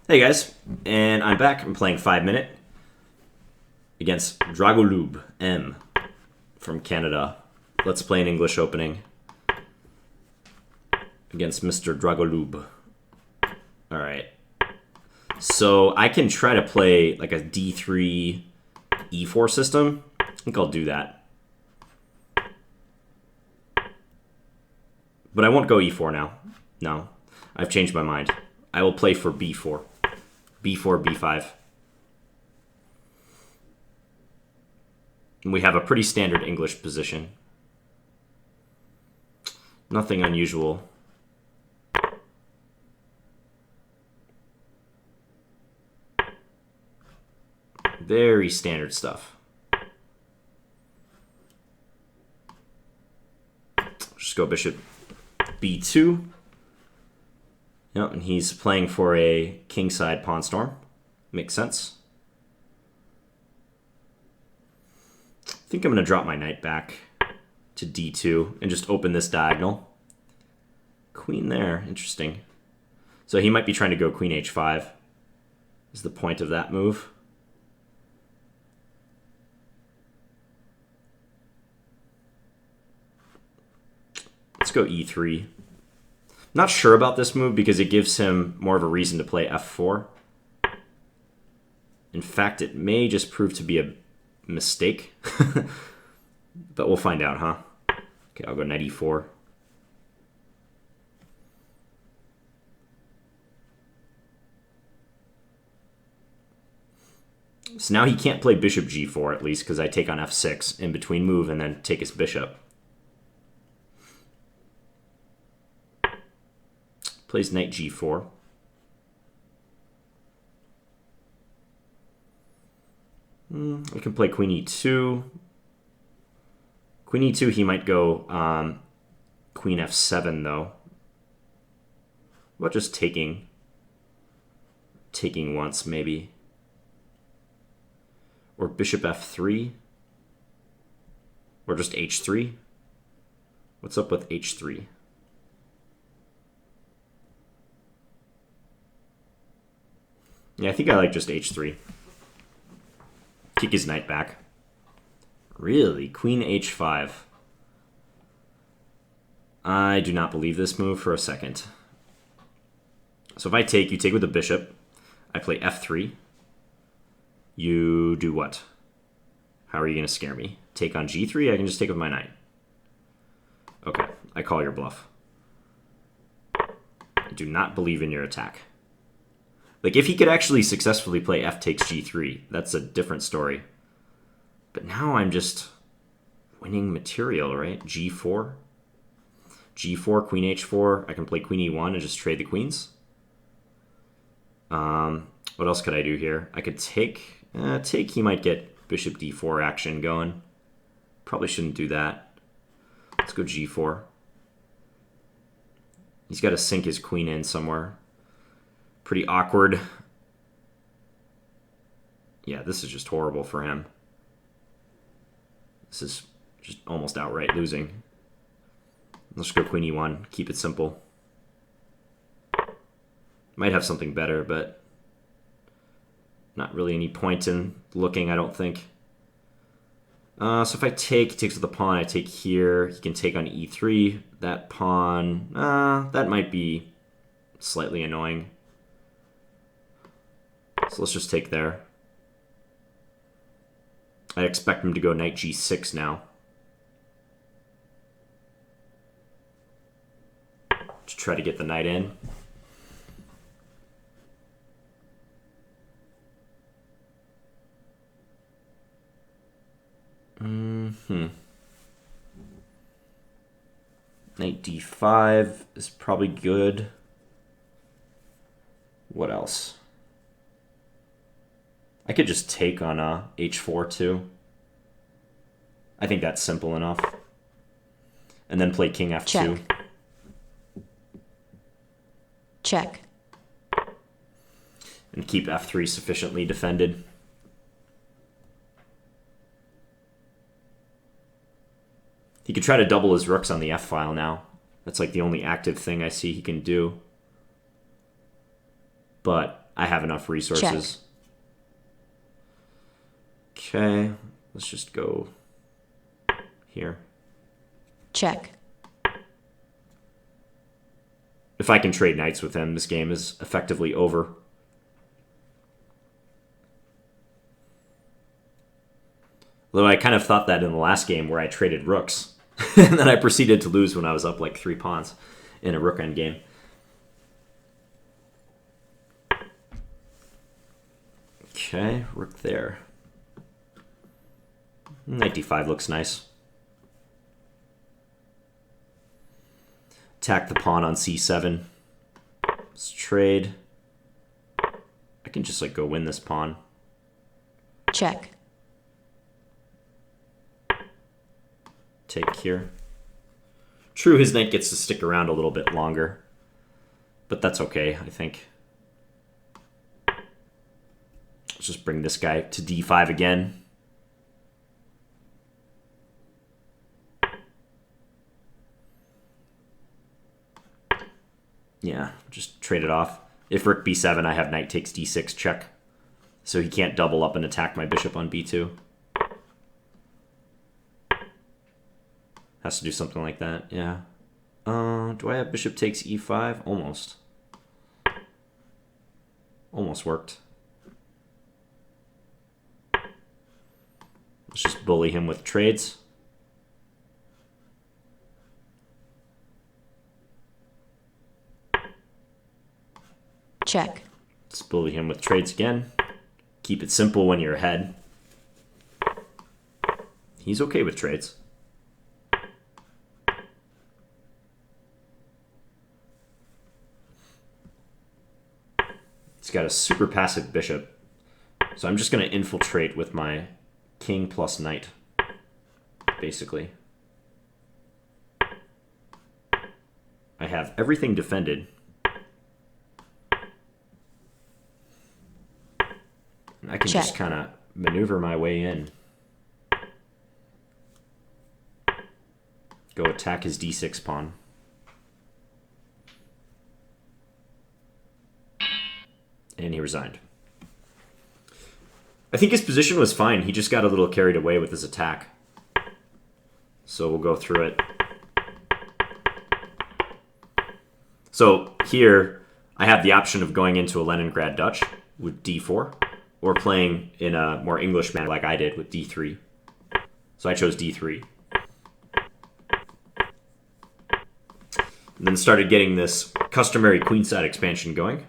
Hey guys, and I'm back. I'm playing 5 Minute against DragoljubM from Canada. Let's play an English opening against Mr. Dragoljub. Alright. So I can try to play like a D3 E4 system. I think I'll do that. But I won't go E4 now. No, I've changed my mind. I will play for B4. B4, B5. And we have a pretty standard English position. Nothing unusual. Very standard stuff. Just go bishop B2. Yep, and he's playing for a kingside pawn storm. Makes sense. I think I'm going to drop my knight back to D2 and just open this diagonal. Queen there, interesting. So he might be trying to go queen H5 is the point of that move. Let's go E3. Not sure about this move because it gives him more of a reason to play F4. In fact, it may just prove to be a mistake. But we'll find out, huh? Okay, I'll go knight E4. So now he can't play bishop G4 at least because I take on F6 in between move and then take his bishop. Plays knight G4. I can play queen E2. Queen E2, he might go queen F7 though. What about just taking once maybe? Or bishop F3? Or just H3? What's up with H3? Yeah, I think I like just H3. Kick his knight back. Really? Queen H5. I do not believe this move for a second. So if I take, you take with the bishop. I play F3. You do what? How are you going to scare me? Take on G3? I can just take with my knight. Okay, I call your bluff. I do not believe in your attack. Like, if he could actually successfully play F takes G3, that's a different story. But now I'm just winning material, right? G4. G4, Queen H4. I can play Queen E1 and just trade the queens. What else could I do here? I could take... take, he might get Bishop D4 action going. Probably shouldn't do that. Let's go G4. He's got to sink his queen in somewhere. Pretty awkward. Yeah, this is just horrible for him. This is just almost outright losing. Let's go Queen E1. Keep it simple. Might have something better, but not really any point in looking, I don't think. So if I take, he takes with the pawn, I take here. He can take on E3. That pawn, that might be slightly annoying. So let's just take there. I expect him to go knight G6 now. To try to get the knight in. Knight D5 is probably good. What else? I could just take on H4 too. I think that's simple enough. And then play King F2. Check. And keep F3 sufficiently defended. He could try to double his rooks on the F file now. That's like the only active thing I see he can do. But I have enough resources. Okay, let's just go here. Check. If I can trade knights with him, this game is effectively over. Although I kind of thought that in the last game where I traded rooks. And then I proceeded to lose when I was up like 3 pawns in a rook endgame. Okay, rook there. Knight d5 looks nice. Attack the pawn on c7. Let's trade. I can just like go win this pawn. Check. Take here. True, his knight gets to stick around a little bit longer. But that's okay, I think. Let's just bring this guy to d5 again. Yeah, just trade it off. If rook b7, I have knight takes d6 check. So he can't double up and attack my bishop on b2. Has to do something like that, yeah. Do I have bishop takes e5? Almost. Almost worked. Let's just bully him with trades. Check. Let's bully him with trades again. Keep it simple when you're ahead. He's okay with trades. He's got a super passive bishop. So I'm just going to infiltrate with my king plus knight, basically. I have everything defended. I can just kind of maneuver my way in. Go attack his d6 pawn. And he resigned. I think his position was fine. He just got a little carried away with his attack. So we'll go through it. So here, I have the option of going into a Leningrad Dutch with d4, or playing in a more English manner like I did with d3. So I chose d3. And then started getting this customary queenside expansion going.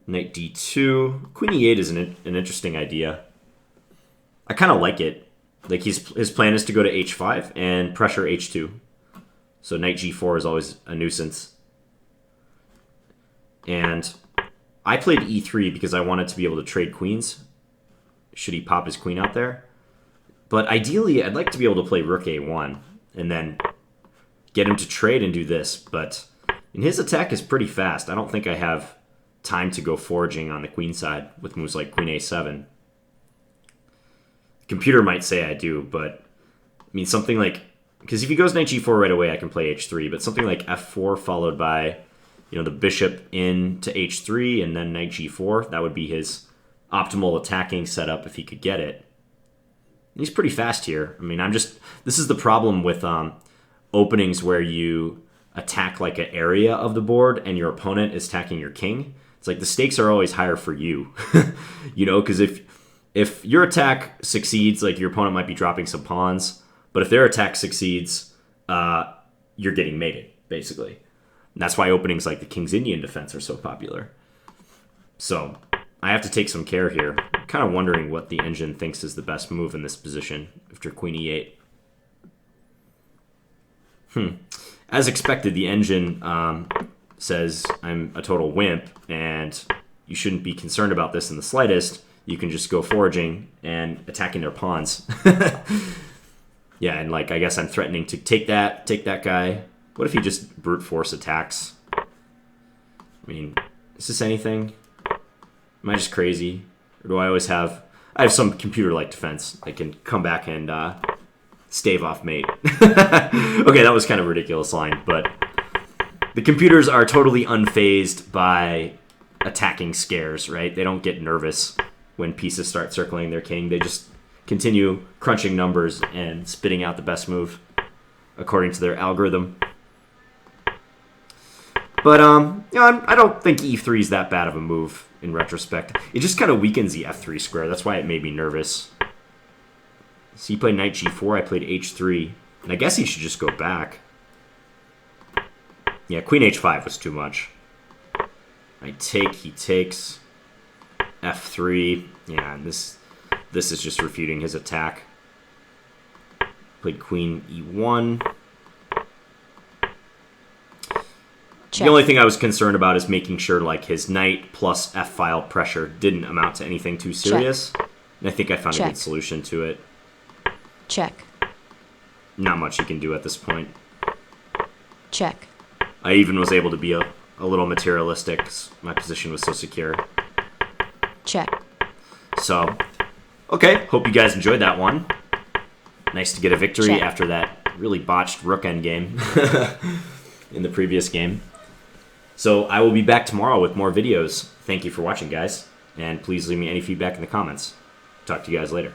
Knight d2. Queen e8 is an interesting idea. I kind of like it. Like his plan is to go to h5 and pressure h2. So knight g4 is always a nuisance. And I played e3 because I wanted to be able to trade queens should he pop his queen out there. But ideally, I'd like to be able to play rook a1 and then get him to trade and do this. But his attack is pretty fast. I don't think I have time to go foraging on the queen side with moves like queen a7. The computer might say I do, but I mean something like, because if he goes knight g4 right away, I can play h3. But something like f4 followed by, the bishop into h3 and then knight g4, that would be his optimal attacking setup if he could get it. He's pretty fast here. I mean, this is the problem with openings where you attack like an area of the board and your opponent is attacking your king. It's like the stakes are always higher for you, because if your attack succeeds, like your opponent might be dropping some pawns, but if their attack succeeds, you're getting mated, basically. And that's why openings like the King's Indian defense are so popular. So I have to take some care here. I'm kind of wondering what the engine thinks is the best move in this position after queen e8. As expected, the engine says I'm a total wimp, and you shouldn't be concerned about this in the slightest. You can just go foraging and attacking their pawns. Yeah, and like I guess I'm threatening to take that guy. What if he just brute force attacks? I mean, is this anything? Am I just crazy? Or do I always have... I have some computer-like defense. I can come back and stave off mate. Okay, that was kind of a ridiculous line, but The computers are totally unfazed by attacking scares, right? They don't get nervous when pieces start circling their king. They just continue crunching numbers and spitting out the best move according to their algorithm. But I don't think e3 is that bad of a move in retrospect. It just kind of weakens the f3 square. That's why it made me nervous. So he played knight g4, I played h3. And I guess he should just go back. Yeah, queen h5 was too much. I take, he takes. f3. Yeah, and this is just refuting his attack. Played queen e1. Check. The only thing I was concerned about is making sure like his knight plus f-file pressure didn't amount to anything too serious. And I think I found a good solution to it. Check. Not much you can do at this point. Check. I even was able to be a little materialistic 'cause my position was so secure. Check. So, okay, hope you guys enjoyed that one. Nice to get a victory Check. after that really botched rook endgame in the previous game. So I will be back tomorrow with more videos. Thank you for watching, guys. And please leave me any feedback in the comments. Talk to you guys later.